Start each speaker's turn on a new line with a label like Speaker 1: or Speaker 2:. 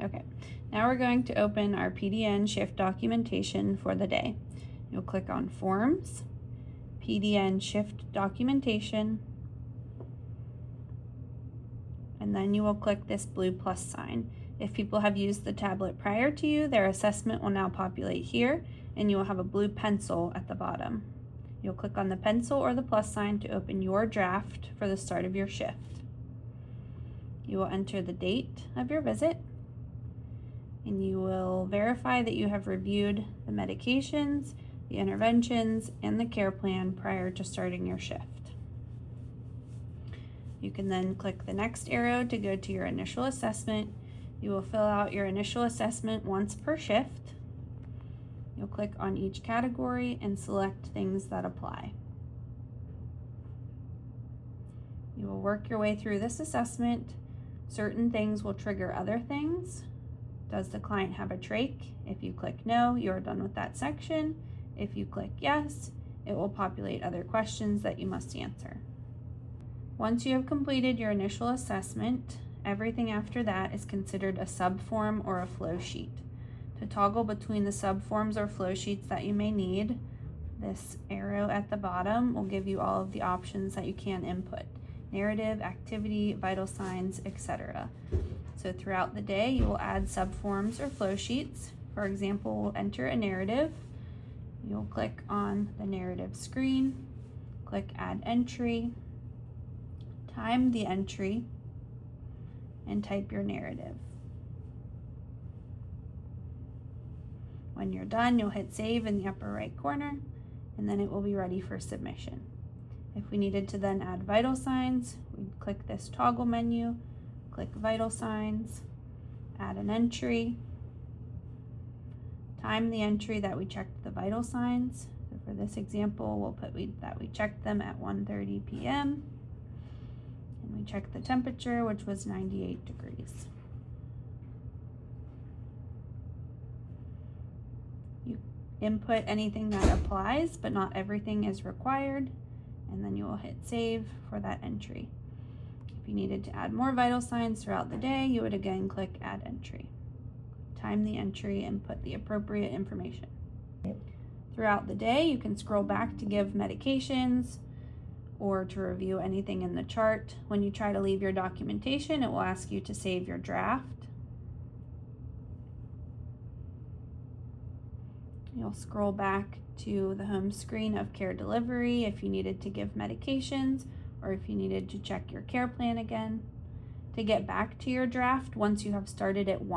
Speaker 1: Okay, now we're going to open our PDN Shift documentation for the day. You'll click on Forms, PDN Shift Documentation, and then you will click this blue plus sign. If people have used the tablet prior to you, their assessment will now populate here, and you will have a blue pencil at the bottom. You'll click on the pencil or the plus sign to open your draft for the start of your shift. You will enter the date of your visit, and you will verify that you have reviewed the medications, the interventions, and the care plan prior to starting your shift. You can then click the next arrow to go to your initial assessment. You will fill out your initial assessment once per shift. You'll click on each category and select things that apply. You will work your way through this assessment. Certain things will trigger other things. Does the client have a trach? If you click no, you're done with that section. If you click yes, it will populate other questions that you must answer. Once you have completed your initial assessment, everything after that is considered a subform or a flow sheet. To toggle between the subforms or flow sheets that you may need, this arrow at the bottom will give you all of the options that you can input: narrative, activity, vital signs, etc. So throughout the day, you will add subforms or flow sheets. For example, we'll enter a narrative. You'll click on the narrative screen, click Add Entry, time the entry, and type your narrative. When you're done, you'll hit Save in the upper right corner, and then it will be ready for submission. If we needed to then add vital signs, we'd click this toggle menu, click Vital Signs, add an entry, time the entry that we checked the vital signs. So for this example, we'll put that we checked them at 1:30 p.m. and we checked the temperature, which was 98 degrees. You input anything that applies, but not everything is required, and then you will hit Save for that entry. If you needed to add more vital signs throughout the day, you would again click Add Entry. Time the entry and put the appropriate information. Throughout the day, you can scroll back to give medications or to review anything in the chart. When you try to leave your documentation, it will ask you to save your draft. You'll scroll back to the home screen of care delivery if you needed to give medications or if you needed to check your care plan again. To get back to your draft, once you have started it